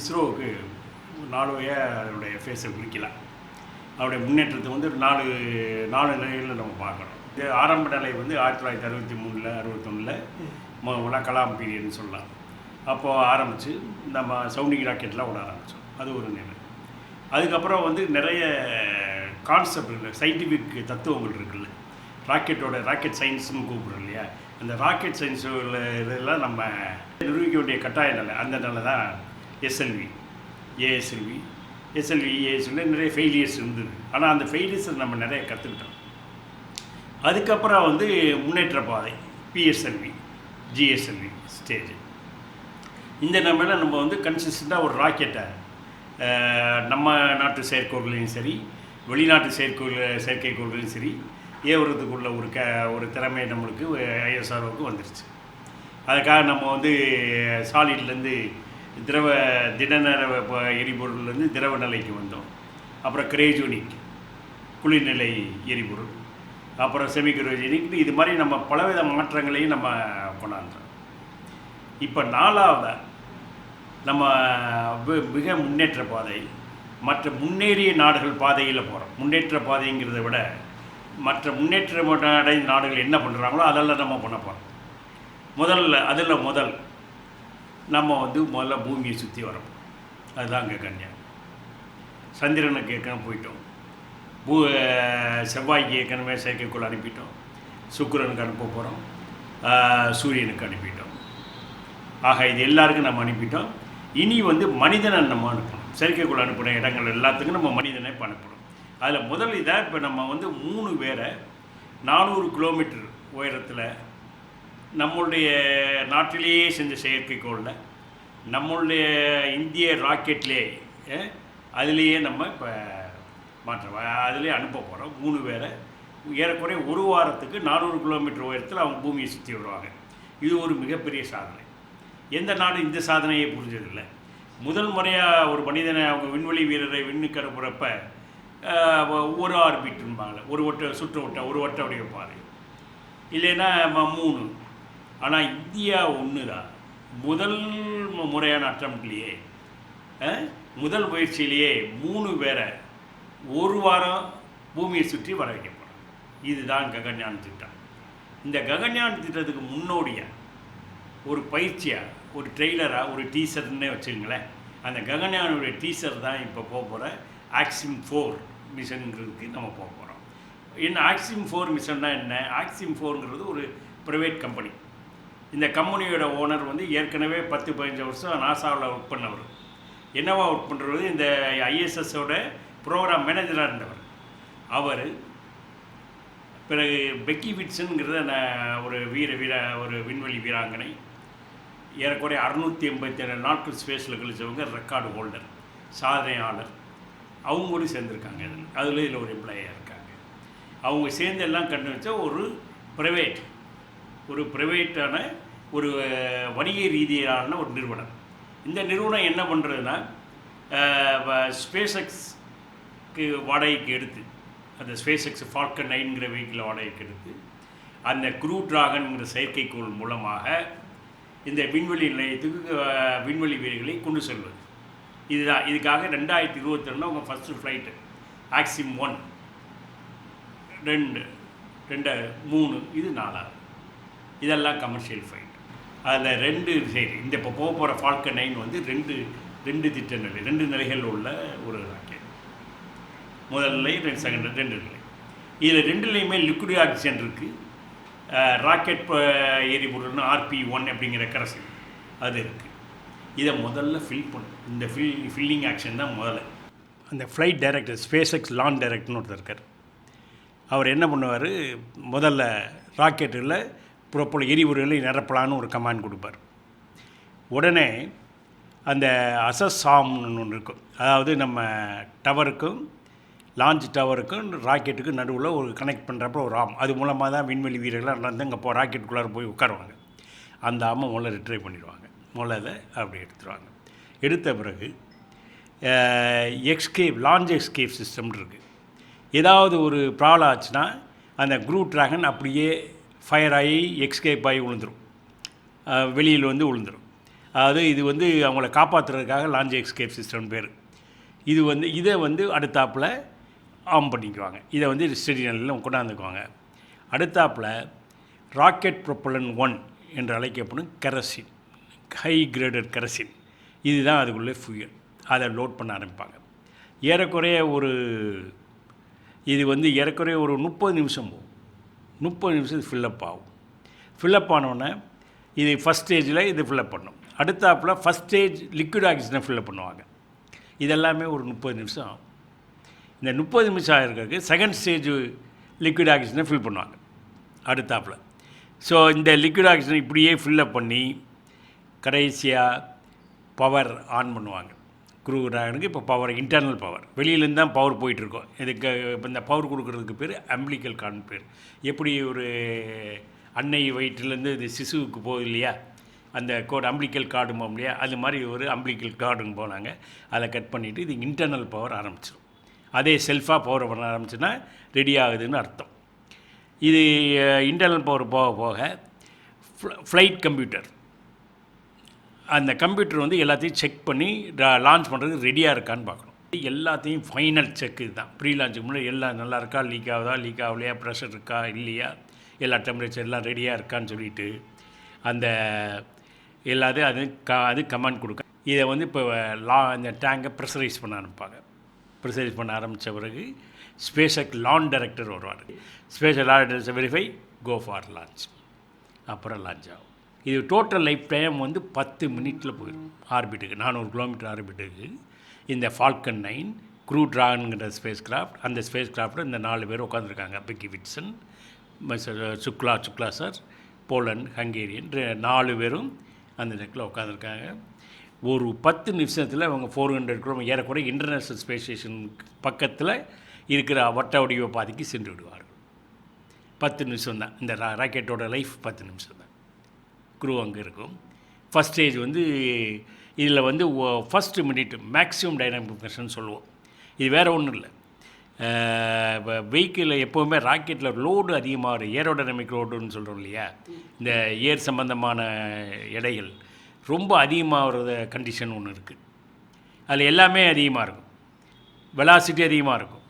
இஸ்ரோவுக்கு 4 வழியாக அதனுடைய ஃபேஸை குறிக்கலாம். அவருடைய முன்னேற்றத்தை வந்து ஒரு 4 நிலைகளில் நம்ம பார்க்கணும். இது ஆரம்ப நிலை வந்து 1963 61 கலாம் பீரியட்னு சொல்லலாம். அப்போது ஆரம்பித்து நம்ம சவுண்டிங் ராக்கெட்லாம் விட ஆரம்பித்தோம். அது ஒரு நிலை. அதுக்கப்புறம் வந்து நிறைய கான்செப்ட் இருக்குது, சயின்டிஃபிக் தத்துவங்கள் இருக்குல்ல, ராக்கெட் சயின்ஸ்னு கூப்பிட்றோம் இல்லையா, அந்த ராக்கெட் சயின்ஸ் இதெல்லாம் நம்ம நிரூபிக்க வேண்டிய கட்டாய நிலை. அந்த நிலை தான் எஸ்எல்வி, ஏஎஸ்எல்வி நிறைய ஃபெயிலியர்ஸ் இருந்தது. ஆனால் அந்த ஃபெயிலியர்ஸை நம்ம நிறைய கற்றுக்கிட்டோம். அதுக்கப்புறம் வந்து முன்னேற்ற பாதை பிஎஸ்எல்வி, ஜிஎஸ்எல்வி ஸ்டேஜ். இந்த நிலைமையில் நம்ம வந்து கன்சிஸ்டண்ட்டாக ஒரு ராக்கெட்டை நம்ம நாட்டு செயற்கைக்கோள்களையும் சரி, வெளிநாட்டு செயற்கைக்கோள்களையும் சரி ஏவுறதுக்குள்ள ஒரு திறமை நம்மளுக்கு ஐஎஸ்ஆர்ஓவுக்கு வந்துருச்சு. அதுக்காக நம்ம வந்து சாலிட்லேருந்து திடநேர எரிபொருள்லேருந்து திரவ நிலைக்கு வந்தோம். அப்புறம் கிரையோஜெனிக் குளிர்நிலை எரிபொருள், அப்புறம் செமிக்ரையோஜெனிக், இது மாதிரி நம்ம பலவித மாற்றங்களையும் நம்ம கொண்டாந்தோம். இப்போ 4வது நம்ம மிக முன்னேற்ற பாதை, மற்ற முன்னேறிய நாடுகள் பாதையில் போகிறோம். முன்னேற்ற பாதைங்கிறத விட மற்ற முன்னேற்ற அடைந்த நாடுகள் என்ன பண்ணுறாங்களோ அதெல்லாம் நம்ம பண்ண போகிறோம். முதல் நம்ம வந்து முதல்ல பூமியை சுற்றி வரோம். அதுதான் அங்கே கன்யா. சந்திரனுக்கு ஏற்கனவே போயிட்டோம், செவ்வாய்க்கு ஏற்கனவே செயற்கைக்கோள் அனுப்பிட்டோம், சுக்கிரனுக்கு அனுப்ப போகிறோம், சூரியனுக்கு அனுப்பிட்டோம். ஆக இது எல்லாருக்கும் நம்ம அனுப்பிட்டோம். இனி வந்து மனிதனை நம்ம அனுப்பணும். செயற்கைக்கோள் அனுப்பின இடங்கள் எல்லாத்துக்கும் நம்ம மனிதனை இப்போ அனுப்பணும். அதில் முதல் இதாக இப்போ நம்ம வந்து 3 பேரை 400 கிலோமீட்டர் உயரத்தில் நம்மளுடைய நாட்டிலேயே செஞ்ச செயற்கைக்கோளில் நம்மளுடைய இந்திய ராக்கெட்லேயே அதுலேயே நம்ம இப்போ அதிலே அனுப்ப போகிறோம். 3 பேரை ஏறக்குறைய ஒரு வாரத்துக்கு 400 கிலோமீட்டர் உயரத்தில் அவங்க பூமியை சுற்றி வருவாங்க. இது ஒரு மிகப்பெரிய சாதனை. எந்த நாடு இந்த சாதனையை புரிஞ்சதில்லை. முதல் முறையாக ஒரு மனிதனை அவங்க விண்வெளி வீரரை விண்ணுக்கு அனுப்புகிறப்ப ஒரு ஆர்பிட்டும்பாங்க, ஒரு வட்ட உடைய பாதை, இல்லைன்னா 3. ஆனால் இந்தியா ஒன்று தான் முதல் முறையான அட்டம்ப்ட்லேயே, முதல் முயற்சியிலேயே 3 பேரை ஒரு வாரம் பூமியை சுற்றி வர வைக்க போகிறோம். இதுதான் ககன்யான் திட்டம். இந்த ககன்யான் திட்டத்துக்கு முன்னோடியாக ஒரு பயிற்சியாக, ஒரு ட்ரெய்லராக, ஒரு டீசர்னே வச்சுருங்களேன். அந்த ககன்யானுடைய டீசர் தான் இப்போ போகிற ஆக்சிம் 4 மிஷனுங்கிறதுக்கு நம்ம போக போகிறோம். என்ன ஆக்சிம் 4 மிஷன்னா என்ன? ஆக்சிம் 4ங்கிறது ஒரு ப்ரைவேட் கம்பெனி. இந்த கம்பெனியோட ஓனர் வந்து ஏற்கனவே 10-15 வருஷம் நாசாவில் ஒர்க் பண்ணவர். என்னவா ஒர்க் பண்ணுறது, இந்த ஐஎஸ்எஸோட ப்ரோக்ராம் மேனேஜராக இருந்தவர். அவர் பிறகு பெக்கி விட்சனுங்கிறத ஒரு ஒரு விண்வெளி வீராங்கனை, ஏறக்குறைய 687 நாட்கள் ஸ்பேஸில் கழிச்சவங்க, ரெக்கார்டு ஹோல்டர், சாதனையாளர். அவங்க கூட சேர்ந்துருக்காங்க. இதில் ஒரு எம்ப்ளாயாக இருக்காங்க. அவங்க சேர்ந்து எல்லாம் கண்டு வச்ச ஒரு ப்ரைவேட்டான ஒரு வணிக ரீதியிலான ஒரு நிறுவனம். இந்த நிறுவனம் என்ன பண்ணுறதுன்னா, ஸ்பேஸ்எக்ஸ்க்கு வாடகைக்கு எடுத்து, அந்த ஸ்பேஸ்எக்ஸ் ஃபால்கன் 9ங்கிற வெஹிக்கிள் வாடகைக்கு எடுத்து அந்த க்ரூ டிராகன்கிற செயற்கைக்கோள் மூலமாக இந்த விண்வெளி நிலையத்துக்கு விண்வெளி வீரர்களை கொண்டு செல்வது. இதுக்காக 2022 அவங்க ஃபஸ்ட்டு ஃப்ளைட்டு ஆக்சிம் 1, 2, 3, இது 4வது. இதெல்லாம் கமர்ஷியல் ஃப்ளைட். அதில் 2 சரி, இந்த இப்போ போகிற ஃபால்கன் 9 வந்து 2 திட்ட நிலை, 2 நிலைகள் உள்ள ஒரு ராக்கெட். முதல் நிலை, 2 நிலை. இதில் 2லேயுமே லிக்விட் ஆக்சிஜன் இருக்குது. ராக்கெட் எரிபொருள்னு RP1 அப்படிங்கிற கரைசல் அது இருக்குது. இதை முதல்ல ஃபில் பண்ணும். இந்த ஃபில்லிங் ஆக்ஷன் தான் முதல்ல. அந்த ஃப்ளைட் டைரக்டர், ஸ்பேஸ்எக்ஸ் லான்ச் டைரக்டர்னு ஒருத்தர் இருக்கார். அவர் என்ன பண்ணுவார், முதல்ல ராக்கெட்டில் புறப்போல் எரிபொருளை நிரப்பலான்னு ஒரு கமாண்ட் கொடுப்பார். உடனே அந்த அசஸாம்னு ஒன்று இருக்கும், அதாவது நம்ம டவருக்கும் லான்ச் டவருக்கும் ராக்கெட்டுக்கும் நடுவில் ஒரு கனெக்ட் பண்ணுறப்ப ஒரு ஆம், அது மூலமாக தான் விண்வெளி வீரர்களாக நடந்து அங்கே ராக்கெட்டுக்குள்ளார போய் உட்காருவாங்க. அந்த ஆமை முதல்ல ரிட்ரை பண்ணிடுவாங்க. முதல்ல அப்படி எடுத்துருவாங்க. எடுத்த பிறகு லான்ச் எஸ்கேப் சிஸ்டம் இருக்குது. ஏதாவது ஒரு ப்ராப்ளம் ஆச்சுன்னா அந்த க்ரூ டிராகன் அப்படியே ஃபயர் ஆகி எஸ்கேப் ஆகி விழுந்துடும், வெளியில் வந்து விழுந்துடும். அதாவது இது வந்து அவங்கள காப்பாற்றுறதுக்காக லான்ச் எஸ்கேப் சிஸ்டம்னு பேர். இது வந்து இதை வந்து அடுத்தாப்பில் ஆம் பண்ணிக்குவாங்க. இதை வந்து ஸ்டெடி நிலையில் கொண்டாந்துக்குவாங்க. அடுத்தாப்பில் ராக்கெட் ப்ரொப்பலன் 1 என்று அழைக்கப்படும் கெரசின், ஹை கிரேடட் கெரசின், இதுதான் அதுக்குள்ளே ஃபியூயல். அதை லோட் பண்ண ஆரம்பிப்பாங்க. ஏறக்குறைய ஒரு 30 நிமிஷம் போகும். 30 நிமிஷம் ஃபில்லப் ஆகும். ஃபில்லப் ஆனோடனே இது ஃபஸ்ட் ஸ்டேஜில் இது ஃபில்லப் பண்ணும். அடுத்தாப்பில் ஃபஸ்ட் ஸ்டேஜ் லிக்விட் ஆக்சிஜனை ஃபில்லப் பண்ணுவாங்க. இதெல்லாமே ஒரு 30 நிமிஷம் ஆகும். இந்த 30 நிமிஷம் ஆகிறதுக்கு செகண்ட் ஸ்டேஜ் லிக்விட் ஆக்சிஜனை ஃபில் பண்ணுவாங்க அடுத்தாப்பில். ஸோ இந்த லிக்விட் ஆக்சிஜன் இப்படியே ஃபில்லப் பண்ணி கடைசியாக பவர் ஆன் பண்ணுவாங்க. க்ரூ ட்ராகனுக்கு இப்போ பவர், இன்டர்னல் பவர், வெளியிலேருந்து தான் பவர் போயிட்டுருக்கோம். இதுக்கு இப்போ இந்த பவர் கொடுக்குறதுக்கு பேர் அம்பிளிக்கல் கார்டுன்னு பேர். எப்படி ஒரு அன்னை வயிற்றுலேருந்து இது சிசுவுக்கு போகுது இல்லையா, அந்த கோடு அம்பிளிக்கல் கார்டும்போம் இல்லையா, அது மாதிரி ஒரு அம்பிளிக்கல் கார்டுன்னு போனாங்க. அதை கட் பண்ணிவிட்டு இது இன்டர்னல் பவர் ஆரம்பிச்சிடும். அதே செல்ஃபாக பவர் பண்ண ஆரம்பிச்சுன்னா ரெடி ஆகுதுன்னு அர்த்தம். இது இன்டர்னல் பவர் போக போக ஃப்ளைட் கம்ப்யூட்டர், அந்த கம்ப்யூட்டர் வந்து எல்லாத்தையும் செக் பண்ணி லான்ச் பண்ணுறதுக்கு ரெடியாக இருக்கான்னு பார்க்கணும். எல்லாத்தையும் ஃபைனல் செக் இதுதான். ப்ரீ லான்ச்சுக்கு முன்னாடி எல்லாம் நல்லா இருக்கா, லீக் ஆகுதா, லீக் ஆகலையா, ப்ரெஷர் இருக்கா இல்லையா, எல்லா டெம்பரேச்சர் எல்லாம் ரெடியாக இருக்கான்னு சொல்லிவிட்டு அந்த எல்லாத்தையும் அது கமாண்ட் கொடுக்க. இதை வந்து இப்போ இந்த டேங்கை ப்ரெஷரைஸ் பண்ண ஆரம்பிப்பாங்க. ப்ரெஷரைஸ் பண்ண ஆரம்பித்த பிறகு ஸ்பேஸக் லான்ச் டைரக்டர் வருவார். Space launch director verify, go for launch. அப்புறம் லான்ச் ஆகும். இது டோட்டல் லைஃப் டைம் வந்து 10 மினிட்டில் போயிடும் ஆர்பிட்டுக்கு, 400 கிலோமீட்டர் ஆர்பிட்டுக்கு. இந்த ஃபால்கன் 9 க்ரூ ட்ராகன்கிற ஸ்பேஸ் கிராஃப்ட், அந்த ஸ்பேஸ் கிராஃப்டில் இந்த 4 பேர் உட்காந்துருக்காங்க. Peggy Whitson, Shukla sir, Poland, Hungarian 4 பேரும் அந்த நெக்கில் உட்காந்துருக்காங்க. ஒரு 10 நிமிஷத்தில் அவங்க 400 கிலோமீட்டர் ஏறக்குறைய இன்டர்நேஷ்னல் ஸ்பேஸ் ஸ்டேஷன் பக்கத்தில் இருக்கிற வட்ட வடிவ பாதைக்கு சென்று விடுவார்கள். 10 நிமிஷம் தான் இந்த ராக்கெட்டோட லைஃப். 10 நிமிஷம் தான் க்ரூ அங்கே இருக்கும். ஃபஸ்ட் ஸ்டேஜ் வந்து இதில் வந்து ஃபஸ்ட்டு மினிட் மேக்ஸிமம் டைனாமிக் ப்ரெஷர்னு சொல்லுவோம். இது வேறு ஒன்றும் இல்லை. வெஹிக்கிளில் எப்போவுமே ராக்கெட்டில் லோடு அதிகமாக ஏரோடைனமிக் லோடுன்னு சொல்கிறோம் இல்லையா, இந்த ஏர் சம்பந்தமான எடைகள் ரொம்ப அதிகமாகிற கண்டிஷன் ஒன்று இருக்குது. அதில் எல்லாமே அதிகமாக இருக்கும். வெலாசிட்டி அதிகமாக இருக்கும்.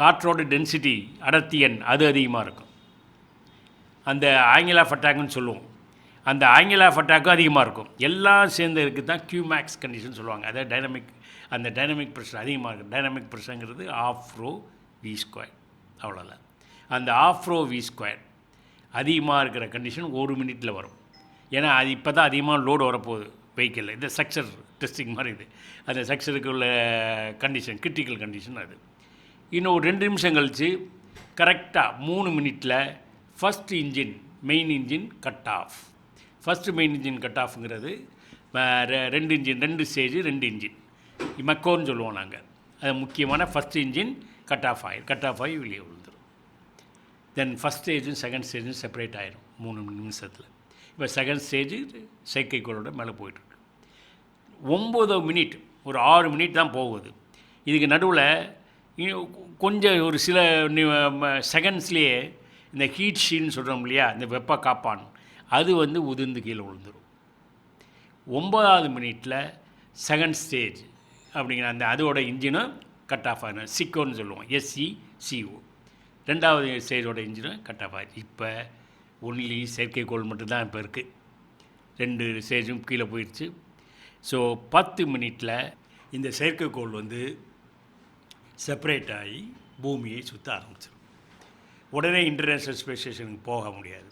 காற்றோட டென்சிட்டி, அடர்த்தியன், அது அதிகமாக இருக்கும். அந்த ஆங்கிள் ஆஃப் அட்டாக்னு சொல்லுவோம். அந்த ஆங்கிள் ஆஃப் அட்டாக்கும் அதிகமாக இருக்கும். எல்லாம் சேர்ந்து இருக்குது தான் கியூமேக்ஸ் கண்டிஷன் சொல்லுவாங்க. அதாவது அந்த டைனமிக் ப்ரெஷர் அதிகமாக இருக்கும். டைனமிக் ப்ரெஷருங்கிறது ஆஃப் ரோ வி ஸ்கொயர், அவ்வளோதான். அந்த ஆஃப் ரோ வி ஸ்கொயர் அதிகமாக இருக்கிற கண்டிஷன் 1 மினிட்டில் வரும். ஏன்னா அது இப்போ தான் அதிகமாக லோடு வரப்போகுது வெஹிக்கிளில். இந்த ஸ்ட்ரக்சர் டெஸ்டிங் மாதிரி இது. அந்த ஸ்ட்ரக்சருக்கு உள்ள கண்டிஷன், கிரிட்டிக்கல் கண்டிஷன் அது. இன்னும் ஒரு 2 நிமிஷம் கழித்து கரெக்டாக 3 மினிட்டில் first engine, main engine cut off. First main engine cut ஆஃப்ங்கிறது 2 இன்ஜின், 2 ஸ்டேஜ், 2 இன்ஜின் மக்கோன்னு சொல்லுவோம் நாங்கள். அது முக்கியமான ஃபஸ்ட் இன்ஜின் கட் ஆஃப் ஆகி வெளியே விழுந்துடும். தென் ஃபஸ்ட் ஸ்டேஜும் செகண்ட் ஸ்டேஜும் செப்பரேட் ஆகிடும் 3 நிமிஷத்தில். இப்போ செகண்ட் ஸ்டேஜு செயற்கைக்கோளோட மேலே போயிட்டுருக்கு. 9 மினிட், ஒரு 6 மினிட் தான் போகுது. இதுக்கு நடுவில் கொஞ்சம் ஒரு சில செகண்ட்ஸ்லேயே இந்த ஹீட் ஷீல்னு சொல்கிறோம் இல்லையா, இந்த வெப்ப காப்பான், அது வந்து உதிர்ந்து கீழே விழுந்துடும். 9வது மினிட்டில் செகண்ட் ஸ்டேஜ் அப்படிங்கிற அந்த அதோட இன்ஜினும் கட் ஆஃப் ஆகிடும். சிக்கோன்னு சொல்லுவோம், SECO. 2வது ஸ்டேஜோட இன்ஜினும் கட் ஆஃப் ஆகிடுச்சு. இப்போ ஒன்லி செயற்கைக்கோள் மட்டும்தான் இப்போ இருக்குது. 2 ஸ்டேஜும் கீழே போயிடுச்சு. ஸோ 10 மினிட்டில் இந்த செயற்கைக்கோள் வந்து செப்பரேட் ஆகி பூமியை சுற்ற ஆரம்பிச்சிடும். உடனே இன்டர்நேஷ்னல் ஸ்பேஸ் ஸ்டேஷனுக்கு போக முடியாது.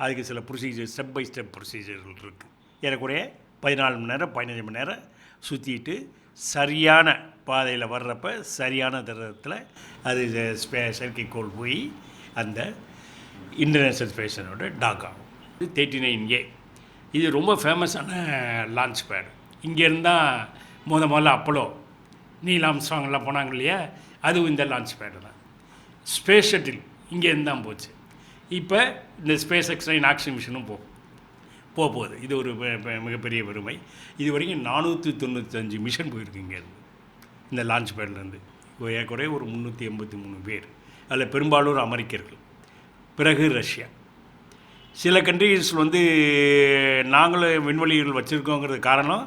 அதுக்கு சில ப்ரொசீஜர், ஸ்டெப் பை ஸ்டெப் ப்ரொசீஜர்கள் இருக்குது. ஏறக்குறைய 14 மணி நேரம் 15 மணி நேரம் சுற்றிட்டு சரியான பாதையில் வர்றப்ப சரியான தரத்தில் அது செயற்கைக்கோள் போய் அந்த இன்டர்நேஷ்னல் ஸ்பேஸ் ஸ்டேஷனோட டாக் ஆகும். இது 39A. இது ரொம்ப ஃபேமஸான லான்ச் பேடு. இங்கேருந்தான் முதல்ல அப்போலோ, நீல் ஆம்ஸ்ட்ராங்லாம் போனாங்க இல்லையா, அதுவும் இந்த லான்ச் பேடு தான். ஸ்பேஸ் ஷட்டில் இங்கேருந்து தான் போச்சு. இப்போ இந்த ஸ்பேஸ் எக்ஸ்9 ஆக்ஷன் மிஷனும் போகுது. இது ஒரு மிகப்பெரிய பெருமை. இது வரைக்கும் 495 மிஷன் போயிருக்கு இங்கேருந்து, இந்த லான்ச் பேட்லேருந்து. ஏறக்குறைய ஒரு 383 பேர். அதில் பெரும்பாலும் அமெரிக்கர்கள், பிறகு ரஷ்யா. சில கண்ட்ரீஸ் வந்து நாங்களும் விண்வெளிகள் வச்சுருக்கோங்கிறது காரணம்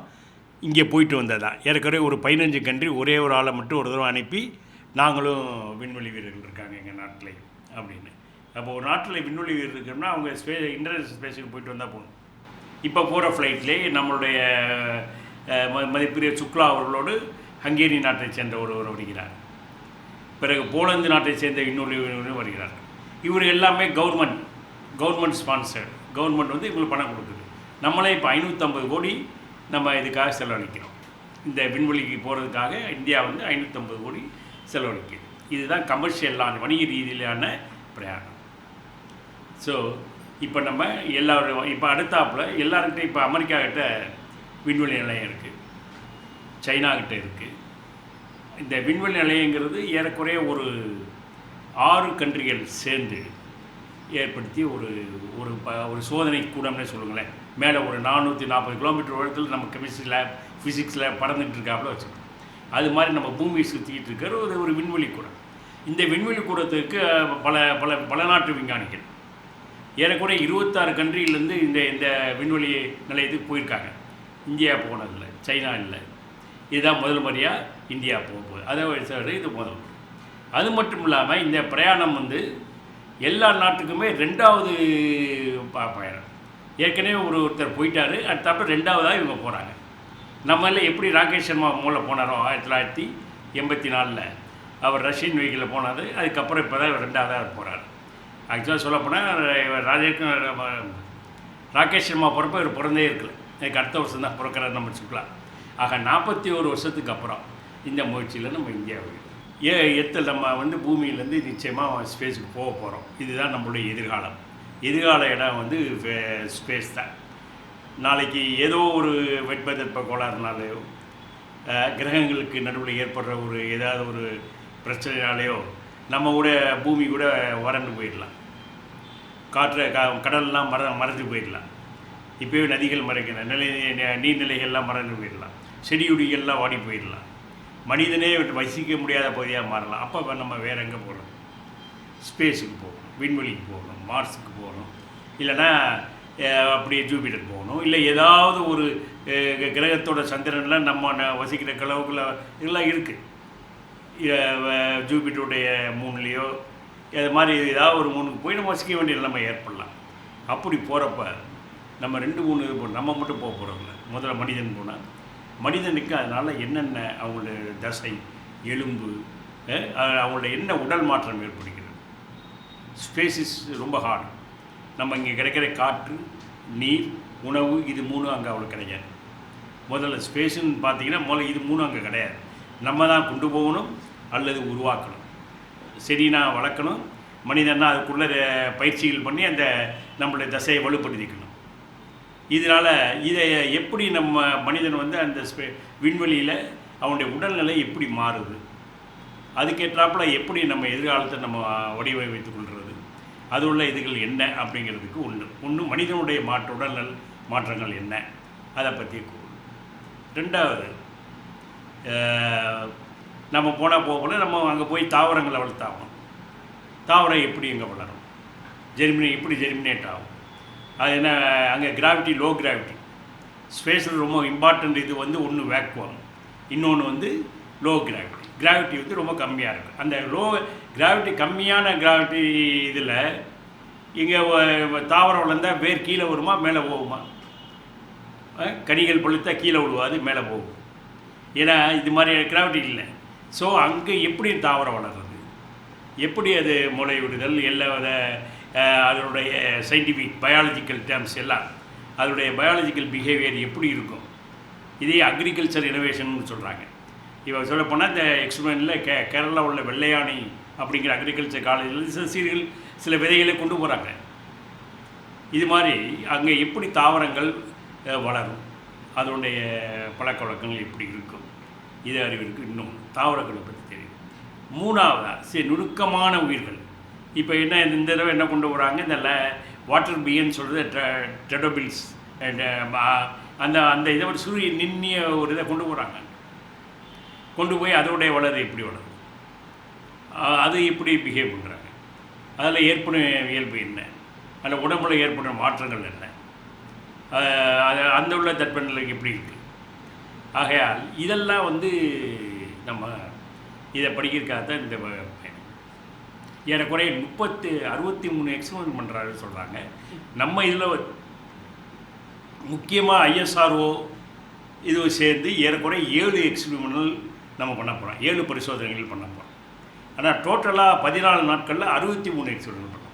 இங்கே போயிட்டு வந்தது தான். ஏற்கனவே ஒரு 15 கண்ட்ரி ஒரே ஒரு ஆளை மட்டும் ஒரு தடவை அனுப்பி நாங்களும் விண்வெளி வீரர்கள் இருக்காங்க எங்கள் நாட்டிலையும் அப்படின்னு. அப்போ ஒரு நாட்டில் விண்வெளி வீரர் இருக்கோம்னா அவங்க இன்டர்நேஷனல் ஸ்பேஸுக்கு போயிட்டு வந்தால் போகணும். இப்போ போகிற ஃப்ளைட்லேயே நம்மளுடைய மதிப்புரிய சுக்லா அவர்களோடு ஹங்கேரி நாட்டை சேர்ந்த ஒருவர் வருகிறார். பிறகு போலந்து நாட்டை சேர்ந்த இன்னொரு வருகிறார். இவர் எல்லாமே கவர்மெண்ட் ஸ்பான்சர்டு. கவர்மெண்ட் வந்து இவங்களுக்கு பணம் கொடுக்குது. நம்மளே இப்போ 550 கோடி நம்ம இதுக்காக செலவழிக்கிறோம். இந்த விண்வெளிக்கு போகிறதுக்காக இந்தியா வந்து 550 கோடி செலவழிக்குது. இதுதான் கமர்ஷியல் லான்ச், வணிக ரீதியிலான பிரயாணம். ஸோ இப்போ நம்ம எல்லாரும் இப்போ அடுத்தாப்பில் எல்லாருக்கிட்டையும் இப்போ அமெரிக்கா கிட்ட விண்வெளி நிலையம் இருக்குது, சைனாக்கிட்ட இருக்குது. இந்த விண்வெளி நிலையங்கிறது ஏறக்குறைய ஒரு 6 கண்ட்ரிகள் சேர்ந்து ஏற்படுத்தி ஒரு சோதனை கூடம்னே சொல்லுங்களேன். மேலே ஒரு 440 கிலோமீட்டர் உயரத்தில் நம்ம கெமிஸ்ட்ரி லேப், ஃபிசிக்ஸ் லேப் பறந்துட்டு இருக்காப்புல வச்சுக்கோம். அது மாதிரி நம்ம பூமியை சுற்றிக்கிட்டு இருக்கிற ஒரு விண்வெளி கூடம். இந்த விண்வெளி கூடத்துக்கு பல நாட்டு விஞ்ஞானிகள் ஏறக்குறைய 26 கண்ட்ரியிலேருந்து இந்த விண்வெளி நிலையத்துக்கு போயிருக்காங்க. இந்தியா போனதில்லை, சைனா இல்லை. இதுதான் முதல் முறையாக இந்தியா போகுது. அதை இது முதல். அது மட்டும் இல்லாமல் இந்த பிரயாணம் வந்து எல்லா நாட்டுக்குமே 2வது பயணம். ஏற்கனவே ஒருத்தர் போயிட்டார், அடுத்தாப்புல 2வதாக இவங்க போகிறாங்க. நம்மள எப்படி ராகேஷ் சர்மா மூலம் போனாரோ 1984 அவர் ரஷ்யன் வெஹிக்கிளில் போனார். அதுக்கப்புறம் இப்போ தான் 2வதாக போகிறார். ஆக்சுவலாக சொல்லப்போனால் ராகேஷ் சர்மா பிறப்ப இவர் பிறந்தே இருக்கல. அதுக்கு அடுத்த வருஷம் தான் பிறக்கிறார் நம்ம சுக்லா. ஆக 41 வருஷத்துக்கு அப்புறம் இந்த முயற்சியில் நம்ம இந்தியாவில் எத்தில் நம்ம வந்து பூமியிலேருந்து நிச்சயமாக ஸ்பேஸுக்கு போக போகிறோம். இதுதான் நம்மளுடைய எதிர்காலம். எதிர்கால இடம் வந்து ஸ்பேஸ் தான். நாளைக்கு ஏதோ ஒரு வெப்ப கோளாறுனாலேயோ கிரகங்களுக்கு நடுவில் ஏற்படுற ஏதாவது ஒரு பிரச்சனைனாலேயோ நம்ம கூட பூமி கூட வறண்டு போயிடலாம். கடல்லாம் மறைஞ்சு போயிடலாம். இப்போவே நதிகள் மறைக்கிற நீர்நிலைகள்லாம் மறைஞ்சு போயிடலாம். செடியுடிகள்லாம் வாடி போயிடலாம். மனிதனே வசிக்க முடியாத பகுதியாக மாறலாம். அப்போ நம்ம வேறு எங்கே போகலாம்? ஸ்பேஸுக்கு போகணும், விண்வெளிக்கு போகணும், மார்ஸுக்கு போகணும், இல்லைன்னா அப்படியே ஜூபிட்டர் போகணும், இல்லை ஏதாவது ஒரு கிரகத்தோட சந்திரனில் நம்ம வசிக்கிற கலவுக்குள்ள இதெல்லாம் இருக்குது. ஜூபிட்டருடைய மூணுலேயோ அது மாதிரி ஏதாவது ஒரு மூணுக்கு போய் நம்ம வசிக்க வேண்டிய நிலைமை ஏற்படலாம். அப்படி போகிறப்ப நம்ம 2-3 நம்ம மட்டும் போக போகிறோம்ல. முதல்ல மனிதன் போனால் மனிதனுக்கு அதனால் என்னென்ன அவங்களுடைய தசை, எலும்பு, அவங்களோட என்ன உடல் மாற்றம் ஏற்படுகிறது. ஸ்பேஸ் இஸ் ரொம்ப ஹார்ட். நம்ம இங்கே கிடைக்கிற காற்று, நீர், உணவு, இது 3 அங்கே அவ்வளோ கிடைக்காது. முதல்ல ஸ்பேஸுன்னு பார்த்தீங்கன்னா முதல்ல இது 3 அங்கே கிடையாது. நம்ம தான் கொண்டு போகணும் அல்லது உருவாக்கணும். செடினா வளர்க்கணும், மனிதன்னா அதுக்குள்ளே பயிற்சிகள் பண்ணி அந்த நம்மளுடைய தசையை வலுப்படுத்திக்கணும். இதனால் இதை எப்படி நம்ம மனிதன் வந்து அந்த விண்வெளியில் அவனுடைய உடல்நிலை எப்படி மாறுது, அதுக்கேற்றாப்புல எப்படி நம்ம எதிர்காலத்தை நம்ம வடிவமைத்துக் கொள்வது, அது உள்ள இதுகள் என்ன அப்படிங்கிறதுக்கு ஒன்று மனிதனுடைய உடல்நல மாற்றங்கள் என்ன அதை பற்றி கூறும். 2வது நம்ம போனால் நம்ம அங்கே போய் தாவரங்களை வளர்த்தாகணும். தாவரம் எப்படி எங்கே வளரும், எப்படி ஜெர்மினேட் ஆகும், அது என்ன அங்கே கிராவிட்டி, லோ கிராவிட்டி. ஸ்பேஸில் ரொம்ப இம்பார்ட்டண்ட் இது வந்து ஒன்று வேக்குவம், இன்னொன்று வந்து லோ கிராவிட்டி. கிராவிட்டி வந்து ரொம்ப கம்மியாக இருக்குது. அந்த லோ கிராவிட்டி கம்மியான கிராவிட்டி இதில் இங்கே தாவரம் வளர்ந்தால் வேர் கீழே வருமா மேலே போகுமா? கனிகள் பழுத்தா கீழே விழுவாது, மேலே போகும். ஏன்னா இது மாதிரி கிராவிட்டி இல்லை. ஸோ அங்கே எப்படி தாவரம் வளர்கிறது, எப்படி அது முளை விடுதல், எல்லா அதனுடைய சயின்டிஃபிக் பயாலஜிக்கல் டேர்ம்ஸ் எல்லாம் அதனுடைய பயாலஜிக்கல் பிஹேவியர் எப்படி இருக்கும், இதே அக்ரிகல்ச்சர் இனோவேஷன் சொல்கிறாங்க. இப்போ சொல்லப்போனால் இந்த எக்ஸ்பெரிமெண்ட்டில் கேரளா உள்ள வெள்ளையாணி அப்படிங்கிற அக்ரிகல்ச்சர் காலேஜில் சில விதைகளை கொண்டு போகிறாங்க. இது மாதிரி அங்கே எப்படி தாவரங்கள் வளரும், அதனுடைய பழக்க வழக்கங்கள் எப்படி இருக்கும், இது அறிவிற்கு இன்னும் தாவரங்களை பற்றி தெரியும். 3வது நுணுக்கமான உயிர்கள். இப்போ என்ன இந்த தடவை என்ன கொண்டு வராங்க, இந்த வாட்டர் பியன்னு சொல்கிறது டெடோபில்ஸ் அந்த இதை ஒரு சூரிய நின்னிய ஒரு இதை கொண்டு போகிறாங்க. கொண்டு போய் அதோடைய வளரு எப்படி வளருது, அது எப்படி பிஹேவ் பண்ணுறாங்க, அதில் ஏற்படும் இயல்பு என்ன, அந்த உடம்புல ஏற்படுற மாற்றங்கள் என்ன, அது அந்த உள்ள தட்பநிலைக்கு எப்படி இருக்குது. ஆகையால் இதெல்லாம் வந்து நம்ம இதை படிக்கிறதுக்காக தான் இந்த ஏறக்குறைய 63 எக்ஸ்பெரிமெண்ட் பண்ணுறாருன்னு சொல்கிறாங்க. நம்ம இதில் முக்கியமாக ISRO இது சேர்ந்து ஏறக்குறைய 7 எக்ஸ்பெரிமெண்டல் நம்ம பண்ண போகிறோம், 7 பரிசோதனைகள் பண்ண போகிறோம். ஆனால் டோட்டலாக 14 நாட்களில் 63 எக்ஸ்பெரிமெண்ட் பண்ணோம்.